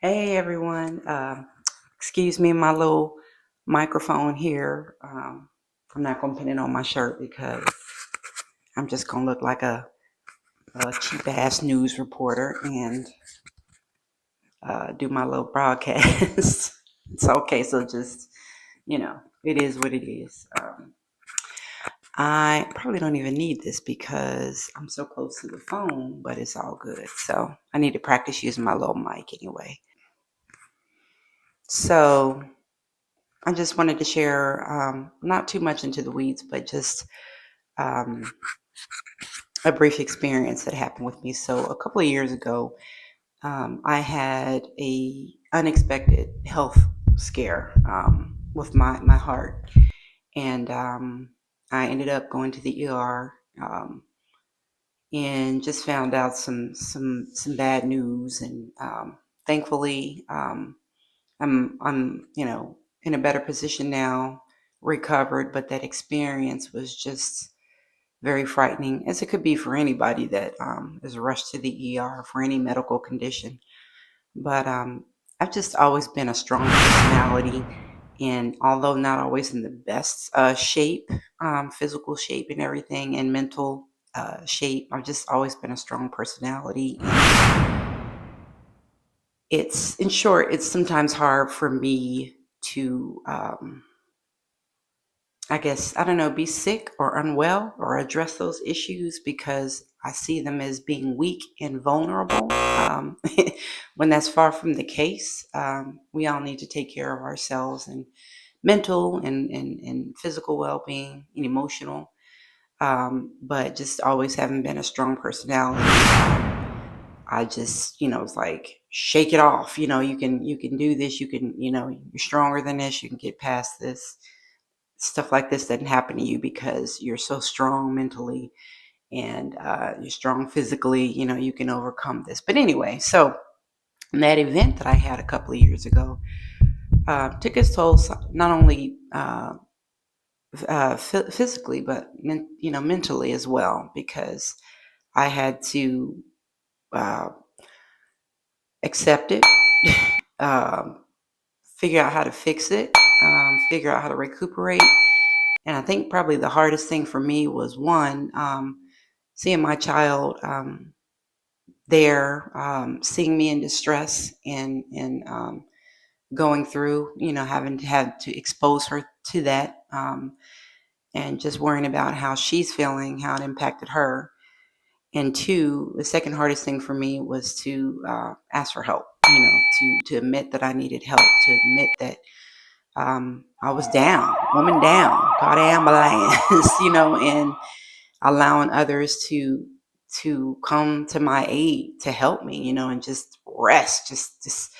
Hey everyone, excuse me, my little microphone here. I'm not gonna put it on my shirt because I'm just gonna look like a cheap ass news reporter and do my little broadcast. It's okay, so just it is what it is. I probably don't even need this because I'm so close to the phone, but it's all good. So I need to practice using my little mic anyway. So I just wanted to share, not too much into the weeds, but just um, a brief experience that happened with me. So a couple of years ago, I had a unexpected health scare with my heart, and I ended up going to the ER and just found out some bad news. And thankfully, I'm in a better position now, recovered, but that experience was just very frightening, as it could be for anybody that is rushed to the ER for any medical condition. But I've just always been a strong personality, and although not always in the best shape, physical shape and everything, and mental shape, I've just always been a strong personality. It's, in short, it's sometimes hard for me to I guess, I don't know, be sick or unwell or address those issues because I see them as being weak and vulnerable, when that's far from the case. We all need to take care of ourselves, and mental and physical well-being and emotional, but just always having been a strong personality. I just, it's like shake it off. You can do this. You can, you're stronger than this. You can get past this. Stuff like this doesn't happen to you because you're so strong mentally, and you're strong physically. You can overcome this. But anyway, so that event that I had a couple of years ago took its toll, not only physically, but mentally as well, because I had to uh, accept it, um, figure out how to fix it, figure out how to recuperate. And I think probably the hardest thing for me was, one, seeing my child there, seeing me in distress, and going through, having had to expose her to that, and just worrying about how she's feeling, how it impacted her. And two, the second hardest thing for me was to ask for help. To admit that I needed help, to admit that I was down, woman down, called ambulance, and allowing others to come to my aid to help me, and just rest, just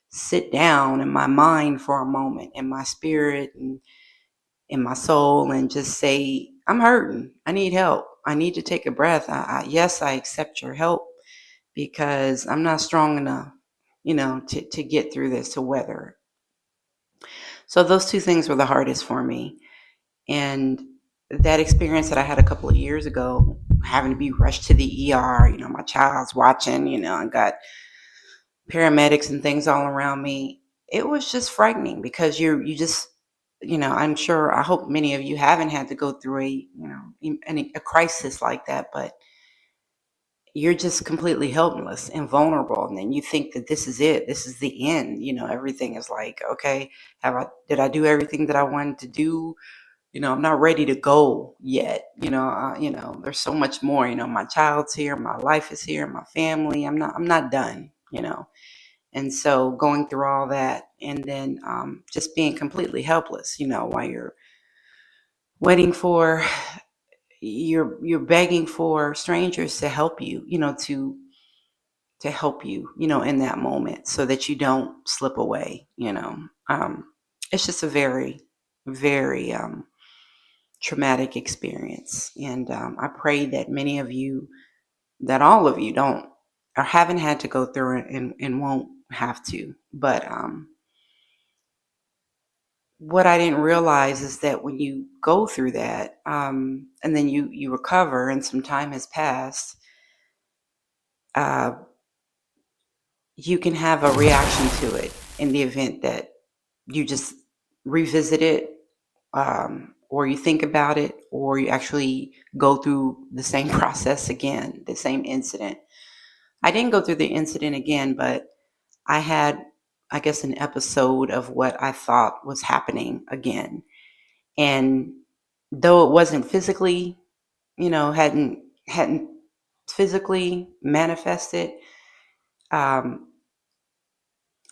sit down in my mind for a moment, in my spirit and in my soul, and just say, I'm hurting. I need help. I need to take a breath. Yes, I accept your help because I'm not strong enough, to get through this, to weather. So those two things were the hardest for me. And that experience that I had a couple of years ago, having to be rushed to the ER, my child's watching, I got paramedics and things all around me. It was just frightening because you just, I'm sure, I hope many of you haven't had to go through a crisis like that, but you're just completely helpless and vulnerable. And then you think that this is it. This is the end. Everything is like, okay, did I do everything that I wanted to do? I'm not ready to go yet. There's so much more. My child's here, my life is here, my family. I'm not done. And so going through all that, and then just being completely helpless. While you're waiting for, you're begging for strangers to help you. To help you. In that moment, so that you don't slip away. It's just a very, very traumatic experience. And I pray that many of you, that all of you don't or haven't had to go through it, and won't have to. But what I didn't realize is that when you go through that, and then you recover and some time has passed, uh, you can have a reaction to it in the event that you just revisit it, or you think about it, or you actually go through the same process again, the same incident. I didn't go through the incident again, but I had, I guess, an episode of what I thought was happening again. And though it wasn't physically, hadn't physically manifested, um,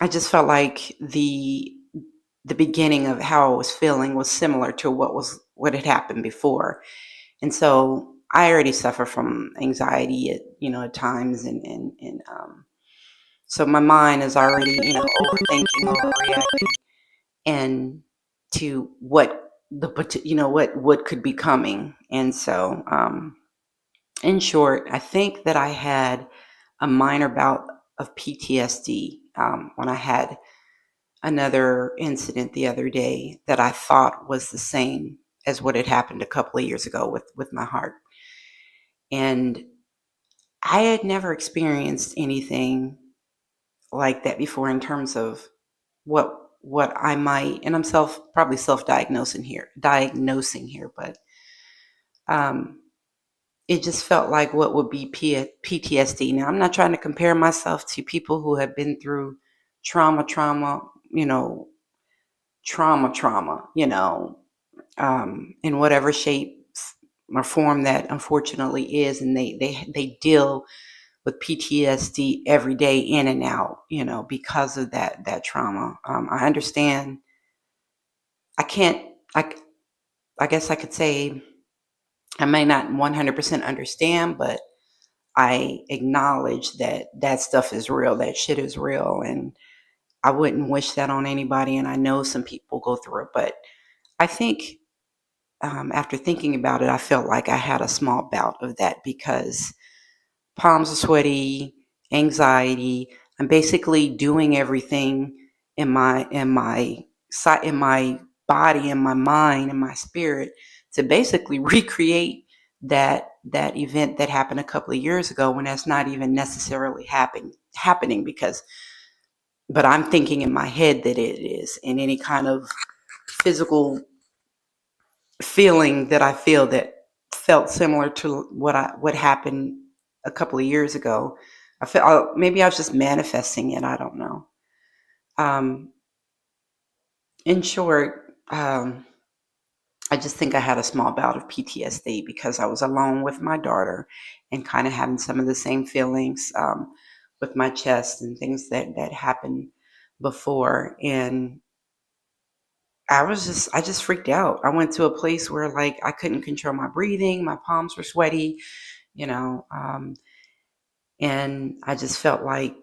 I just felt like the beginning of how I was feeling was similar to what had happened before. And so I already suffer from anxiety at times, and so my mind is already overthinking, overreacting, and to what could be coming. And so, in short, I think that I had a minor bout of PTSD when I had another incident the other day that I thought was the same as what had happened a couple of years ago with my heart. And I had never experienced anything like that before in terms of what I might, and I'm probably diagnosing here, but um, it just felt like what would be PTSD. Now, I'm not trying to compare myself to people who have been through trauma, trauma, you know, trauma, in whatever shape or form that unfortunately is, and they deal with PTSD every day in and out, because of that trauma. I understand. I can't. I I guess I could say I may not 100% understand, but I acknowledge that that stuff is real. That shit is real, and I wouldn't wish that on anybody. And I know some people go through it, but I think after thinking about it, I felt like I had a small bout of that because palms are sweaty, anxiety. I'm basically doing everything in my body, in my mind, in my spirit to basically recreate that event that happened a couple of years ago when that's not even necessarily happening because but I'm thinking in my head that it is, and any kind of physical feeling that I feel that felt similar to what happened a couple of years ago. I felt maybe I was just manifesting it. I don't know. Um, in short, I just think I had a small bout of PTSD because I was alone with my daughter and kind of having some of the same feelings with my chest and things that happened before. And I just freaked out. I went to a place where like I couldn't control my breathing. My palms were sweaty, you know, um, and I just felt like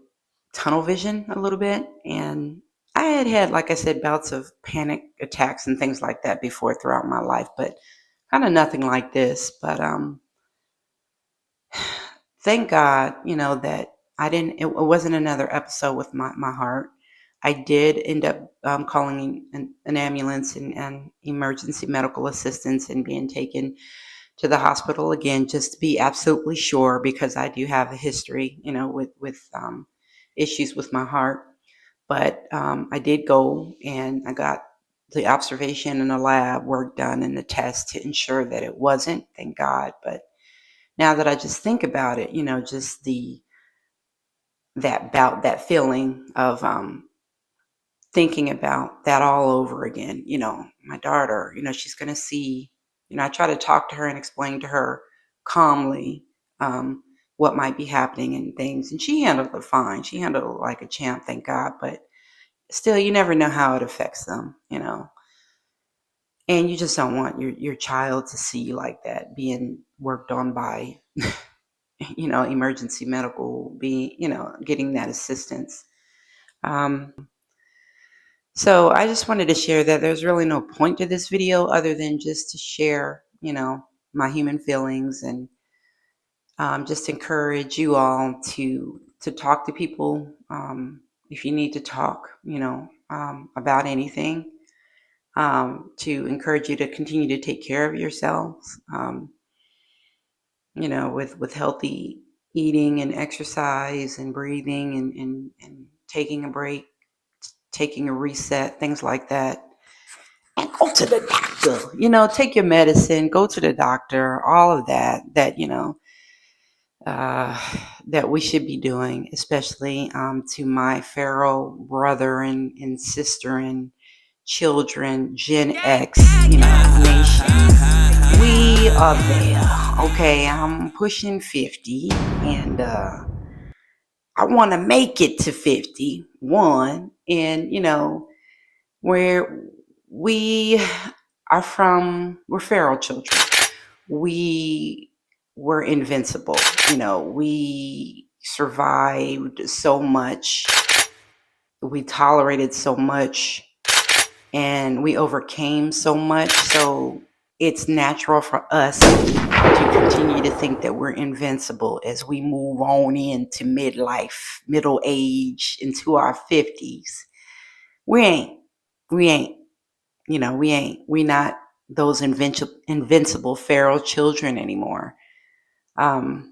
tunnel vision a little bit. And I had, like I said, bouts of panic attacks and things like that before throughout my life, but kind of nothing like this. But thank God, that I didn't. It wasn't another episode with my heart. I did end up calling an ambulance and emergency medical assistance and being taken to the hospital again just to be absolutely sure because I do have a history, with issues with my heart. But I did go and I got the observation and the lab work done and the test to ensure that it wasn't. Thank God. But now that I just think about it, just that feeling of thinking about that all over again. My daughter, she's going to see, I try to talk to her and explain to her calmly what might be happening and things. And she handled it fine. She handled it like a champ, thank God. But still, you never know how it affects them. And you just don't want your child to see you like that, being worked on by, emergency medical, getting that assistance. Um, So I just wanted to share that there's really no point to this video other than just to share, my human feelings and just encourage you all to talk to people if you need to talk, about anything. To encourage you to continue to take care of yourselves, with healthy eating and exercise and breathing and taking a break, taking a reset, things like that. And go to the doctor, take your medicine, go to the doctor, all of that, uh, that we should be doing, especially to my feral brother and sister and children, Gen X, nation. We are there. Okay, I'm pushing 50 and I want to make it to 51. And, where we we're feral children. We were invincible. We survived so much. We tolerated so much and we overcame so much. So it's natural for us to continue to think that we're invincible as we move on into midlife, middle age, into our 50s. We ain't. We ain't. We ain't. We not those invincible feral children anymore. And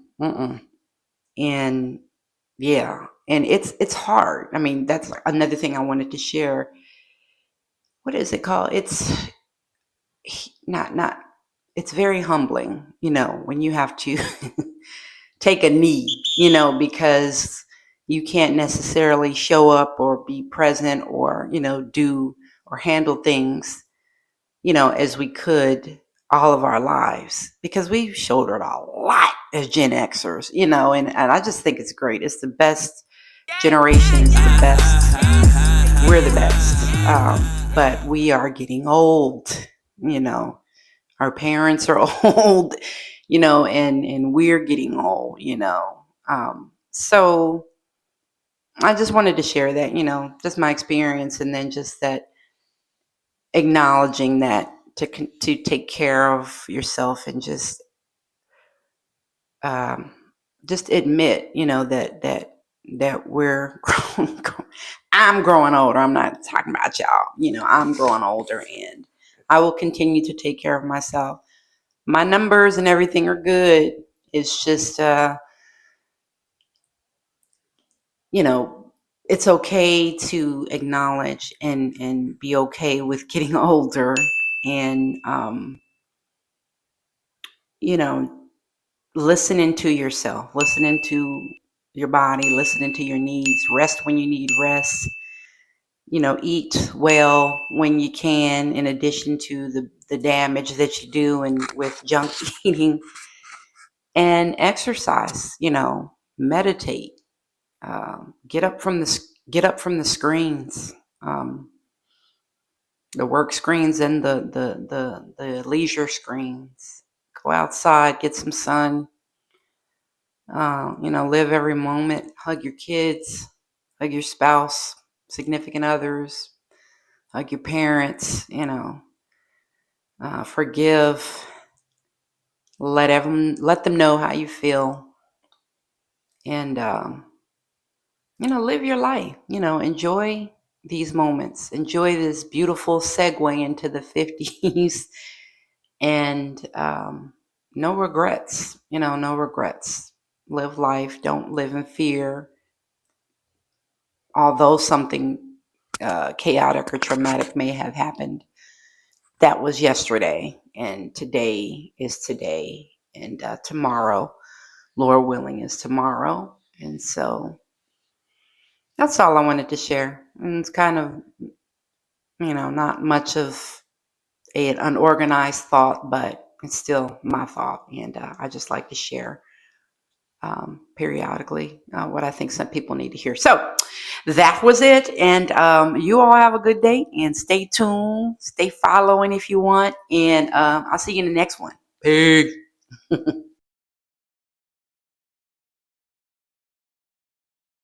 yeah, and it's hard. I mean, that's another thing I wanted to share. What is it called? It's not. It's very humbling, when you have to take a knee, because you can't necessarily show up or be present or do or handle things as we could all of our lives, because we've shouldered a lot as Gen Xers, and I just think it's great. It's the best generation, it's the best. We're the best. But we are getting old, our parents are old, and we're getting old, so I just wanted to share that, just my experience, and then just that acknowledging that to take care of yourself and um, just admit, that we're I'm growing older. I'm not talking about y'all. I'm growing older, and I will continue to take care of myself. My numbers and everything are good. It's just, it's okay to acknowledge and be okay with getting older, and you know listening to yourself, listening to your body, listening to your needs, rest when you need rest, eat well when you can, in addition to the damage that you do and with junk eating, and exercise, meditate, get up from the screens, the work screens and the leisure screens. Go outside, get some sun. Live every moment. Hug your kids, hug your spouse, significant others, hug your parents. Forgive. Let them know how you feel, and live your life. Enjoy these moments. Enjoy this beautiful segue into the 50s, and no regrets. No regrets. Live life. Don't live in fear. Although something chaotic or traumatic may have happened, that was yesterday, and today is today, and tomorrow, Lord willing, is tomorrow. And so that's all I wanted to share. And it's kind of, not much of an unorganized thought, but it's still my thought, and I just like to share periodically what I think some people need to hear. So that was it, and you all have a good day, and stay tuned, stay following if you want, and I'll see you in the next one. Peace.